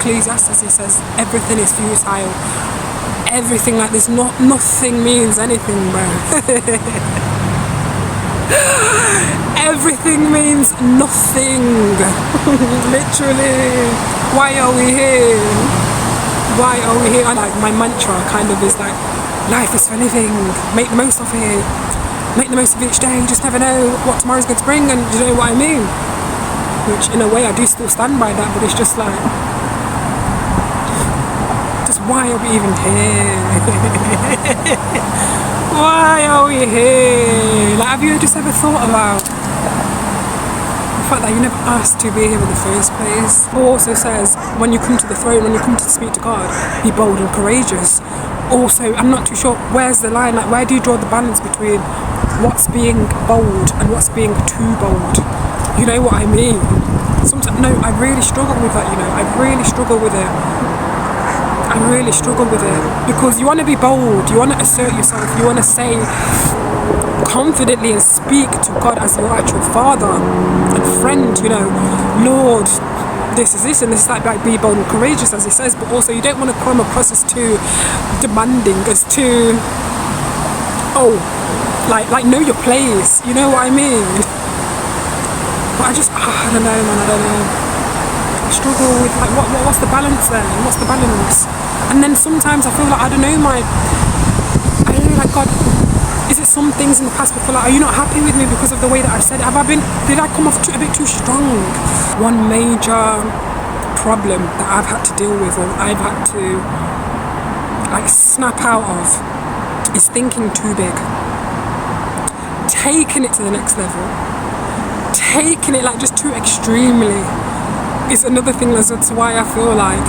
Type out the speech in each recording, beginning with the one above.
Ecclesiastes, it says everything is futile. Everything, like there's nothing means anything, bro. Everything means nothing. Literally. Why are we here? Why are we here? And like my mantra kind of is like, life is for living. Make the most of it. Make the most of each day. You just never know what tomorrow's going to bring, and you know what I mean? Which in a way I do still stand by that, but it's just like, just why are we even here? Why are we here? Like, have you just ever thought about the fact that you never asked to be here in the first place? Paul also says, when you come to the throne, when you come to speak to God, be bold and courageous. Also, I'm not too sure, where's the line? Like, where do you draw the balance between what's being bold and what's being too bold? You know what I mean? Sometimes, no, I really struggle with that, you know. I really struggle with it. I really struggle with it. Because you want to be bold, you want to assert yourself, you want to say confidently and speak to God as your actual father and friend, you know. Lord, this is this, and this is like be bold and courageous, as he says, but also you don't want to come across as too demanding, as too, like know your place, you know what I mean? But I don't know, man, I don't know. I struggle with like what's the balance then? What's the balance? And then sometimes I feel like I don't know, like, God, is it some things in the past before, like, are you not happy with me because of the way that I said it? Did I come off a bit too strong? One major problem that I've had to deal with, or I've had to like snap out of, is thinking too big. Taking it to the next level. Taking it like just too extremely is another thing. That's why I feel like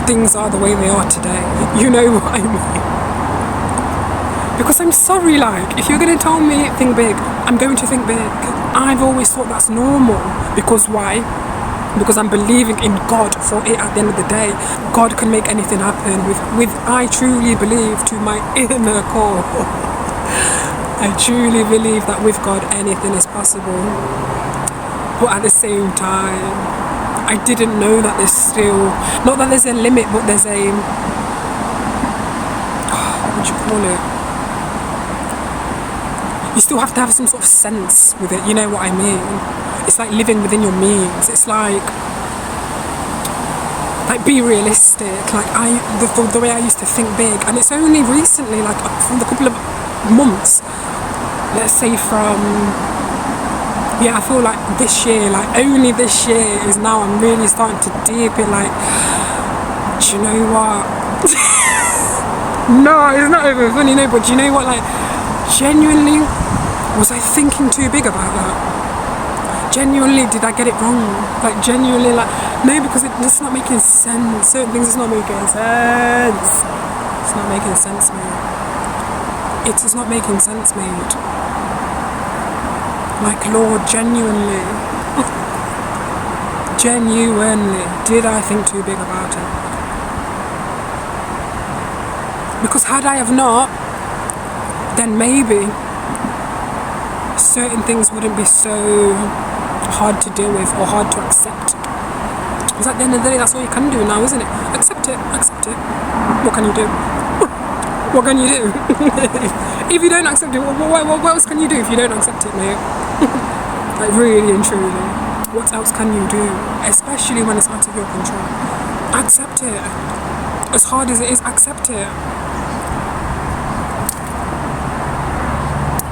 things are the way they are today. You know what I mean? Because I'm sorry, like, if you're going to tell me think big, I'm going to think big. I've always thought that's normal. Because why? Because I'm believing in God for it at the end of the day. God can make anything happen with I truly believe to my inner core. I truly believe that with God anything is possible. But at the same time, I didn't know that there's still, not that there's a limit, but there's a, what would you call it? You still have to have some sort of sense with it, you know what I mean? It's like living within your means. It's like be realistic. Like the way I used to think big, and it's only recently, like from the couple of months, let's say from, I feel like this year, like only this year is now I'm really starting to deep it, like, do you know what? No, it's not even funny, no, but do you know what, like, genuinely, was I thinking too big about that? Genuinely, did I get it wrong? Like, genuinely, like, no, because it's not making sense. Certain things, it's not making sense. It's not making sense, mate. It is not making sense, mate. Like, Lord, genuinely, did I think too big about it? Because had I have not, then maybe certain things wouldn't be so hard to deal with or hard to accept. Because at the end of the day, that's all you can do now, isn't it? Accept it. What can you do? What can you do? If you don't accept it, what else can you do if you don't accept it, mate? Like, really and truly, what else can you do? Especially when it's out of your control. Accept it. As hard as it is, accept it.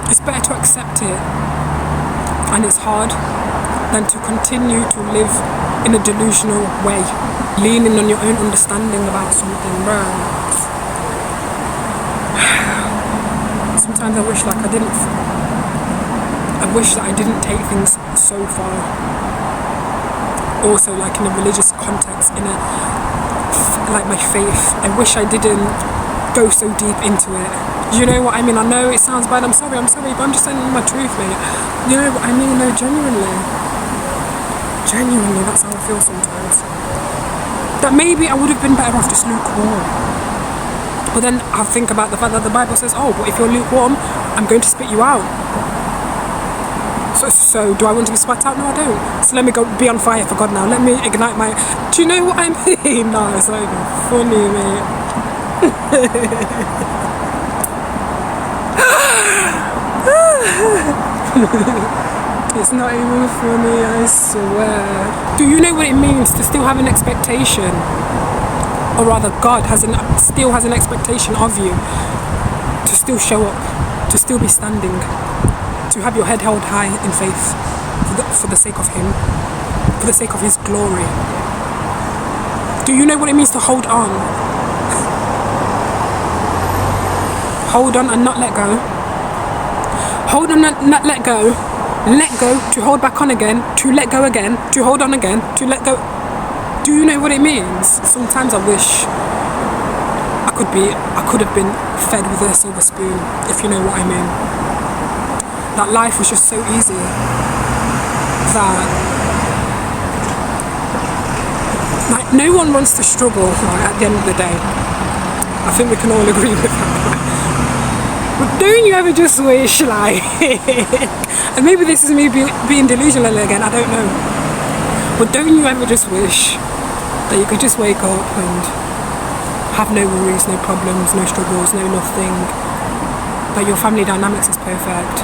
It's better to accept it, and it's hard, than to continue to live in a delusional way, leaning on your own understanding about something, bro. Sometimes I wish that I didn't take things so far. Also, like in a religious context, like my faith, I wish I didn't go so deep into it. You know what I mean? I know it sounds bad, I'm sorry, but I'm just saying my truth, mate. You know what I mean? No, genuinely, that's how I feel sometimes. That maybe I would have been better off just lukewarm. But then I think about the fact that the Bible says, but if you're lukewarm, I'm going to spit you out. So do I want to be sweat out? No, I don't. So let me go be on fire for God now. Let me ignite my... Do you know what I mean? No, it's not even funny, mate. It's not even funny, I swear. Do you know what it means to still have an expectation? Or rather, God still has an expectation of you to still show up, to still be standing, to have your head held high in faith for the sake of Him, for the sake of His glory. Do you know what it means to hold on? Hold on and not let go. Hold on and not let go. Let go to hold back on again, to let go again, to hold on again, to let go. Do you know what it means? Sometimes I wish I could have been fed with a silver spoon, if you know what I mean. That life was just so easy that like no one wants to struggle at the end of the day. I think we can all agree with that. But don't you ever just wish like and maybe this is me being delusional again, I don't know. But don't you ever just wish that you could just wake up and have no worries, no problems, no struggles, no nothing, that your family dynamics is perfect,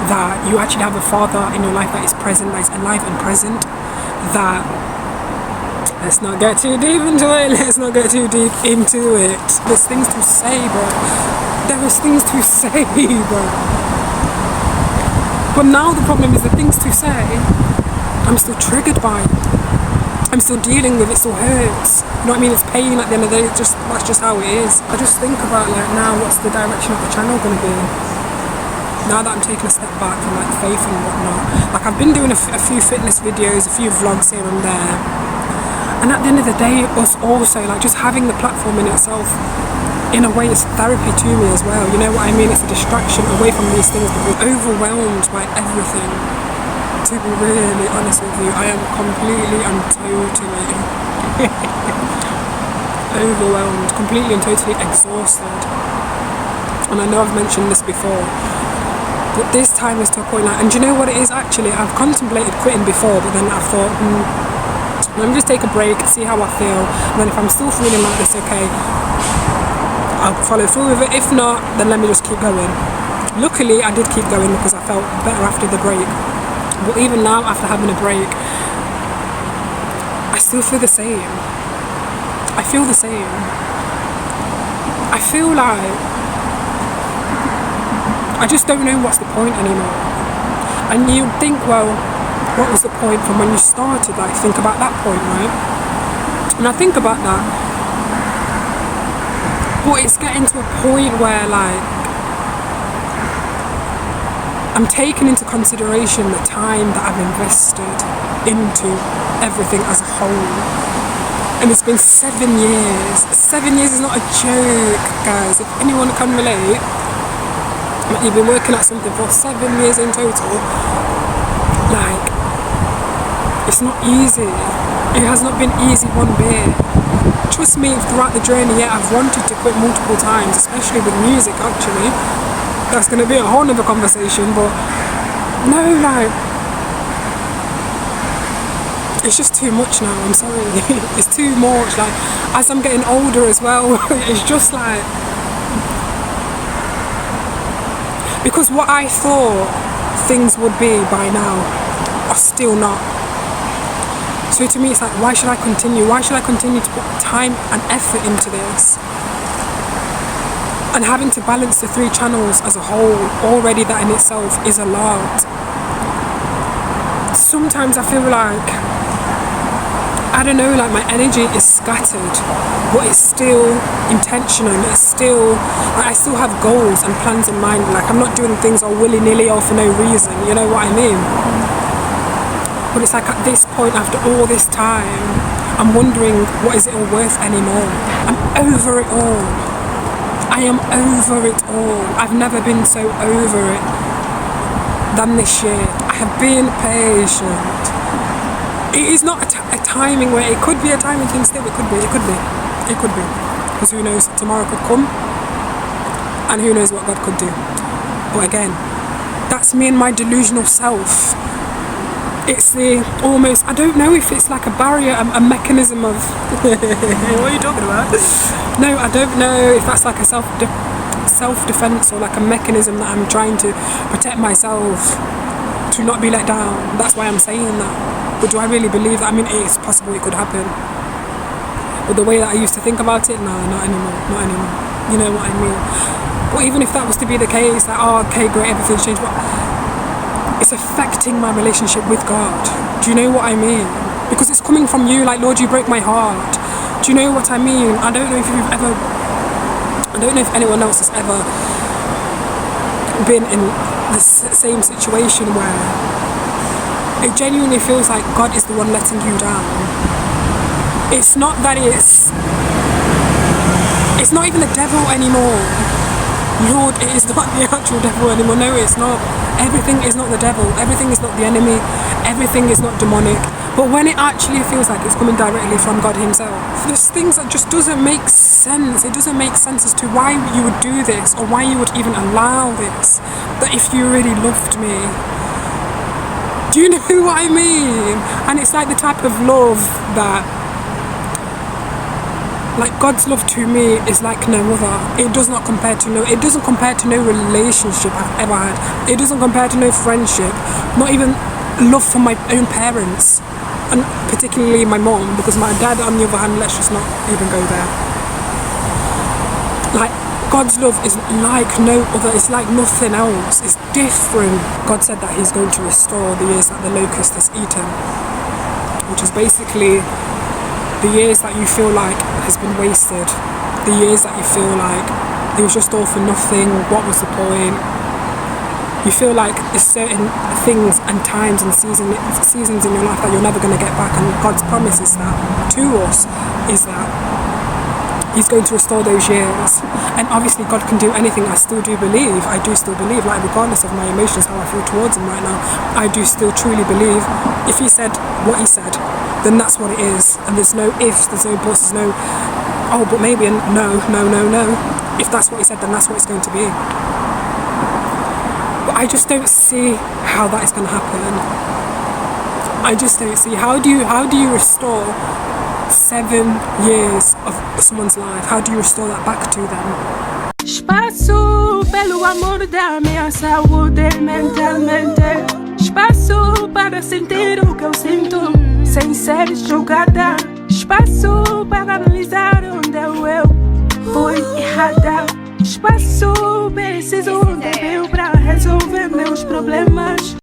that you actually have a father in your life that is present, that is alive and present, that... Let's not get too deep into it, There's things to say, bro. There is things to say, bro. But now the problem is the things to say, I'm still triggered by. I'm still dealing with it, still hurts. You know what I mean? It's pain at the end of the day, that's just how it is. I just think about like now what's the direction of the channel gonna be? Now that I'm taking a step back from like faith and whatnot. Like I've been doing a few fitness videos, a few vlogs here and there. And at the end of the day, us also like just having the platform in itself, in a way it's therapy to me as well. You know what I mean? It's a distraction away from these things because I'm overwhelmed by everything. To be really honest with you, I am completely and totally overwhelmed, completely and totally exhausted. And I know I've mentioned this before, but this time is to a point like, and do you know what it is actually? I've contemplated quitting before, but then I thought, let me just take a break, see how I feel, and then if I'm still feeling like this, okay, I'll follow through with it. If not, then let me just keep going. Luckily, I did keep going because I felt better after the break. But even now, after having a break, I still feel the same. I feel the same. I feel like I just don't know what's the point anymore. And you'd think, well, what was the point from when you started? Like, think about that point, right? And I think about that. But it's getting to a point where, like, I'm taking into consideration the time that I've invested into everything as a whole. And it's been 7 years. 7 years is not a joke, guys. If anyone can relate, like you've been working at something for 7 years in total, like, it's not easy. It has not been easy one bit. Trust me, throughout the journey, yeah, I've wanted to quit multiple times, especially with music, actually. That's going to be a whole nother conversation, but no, like, it's just too much now, I'm sorry. It's too much. Like, as I'm getting older as well, it's just like, because what I thought things would be by now are still not. So to me it's like, why should I continue? Why should I continue to put time and effort into this? And having to balance the 3 channels as a whole, already that in itself is a lot. Sometimes I feel like, I don't know, like my energy is scattered, but it's still intentional. It's still, like, I still have goals and plans in mind. Like, I'm not doing things all willy-nilly or for no reason, you know what I mean? But it's like at this point, after all this time, I'm wondering, what is it all worth anymore? I'm over it all. I am over it all. I've never been so over it than this year. I have been patient. It is not a timing where it could be a timing thing still. It could be. Because who knows, tomorrow could come and who knows what God could do. But again, that's me and my delusional self. It's the almost, I don't know if it's like a barrier, a mechanism of what are you talking about? No, I don't know if that's like a self-defense or like a mechanism that I'm trying to protect myself to not be let down. That's why I'm saying that. But do I really believe that? I mean, it's possible it could happen, but the way that I used to think about it, no, not anymore. You know what I mean? But even if that was to be the case, like, oh, okay, great, everything's changed, but it's affecting my relationship with God. Do you know what I mean? Because it's coming from you, like, Lord, you broke my heart. Do you know what I mean? I don't know if anyone else has ever been in the same situation where it genuinely feels like God is the one letting you down. It's not that it's not even the devil anymore. Lord, it is not the actual devil anymore. No, it's not. Everything is not the devil. Everything is not the enemy. Everything is not demonic. But when it actually feels like it's coming directly from God himself, there's things that just doesn't make sense. It doesn't make sense as to why you would do this or why you would even allow this. That if you really loved me. Do you know what I mean? And it's like the type of love that, like, God's love to me is like no other. It doesn't compare to no relationship I've ever had. It doesn't compare to no friendship, not even love for my own parents, and particularly my mom, because my dad, on the other hand, let's just not even go there. Like, God's love is like no other. It's like nothing else. It's different. God said that he's going to restore the years that the locust has eaten, which is basically the years that you feel like has been wasted, the years that you feel like it was just all for nothing. What was the point? You feel like there's certain things and times and seasons in your life that you're never going to get back, and God's promise is that to us is that he's going to restore those years. And obviously God can do anything. I still do believe, like, regardless of my emotions, how I feel towards him right now, I do still truly believe if he said what he said, then that's what it is. And there's no ifs, there's no buts, there's no oh but maybe, and no. If that's what he said, then that's what it's going to be. But I just don't see how that is going to happen. I just don't see. How do you restore 7 years of someone's life? How do you restore that back to them? Espaço pelo amor da minha saúde mentalmente. Espaço para sentir o que eu sinto sem ser julgada. Espaço para analisar onde eu fui errada. Espaço preciso de Deus para resolver meus problemas.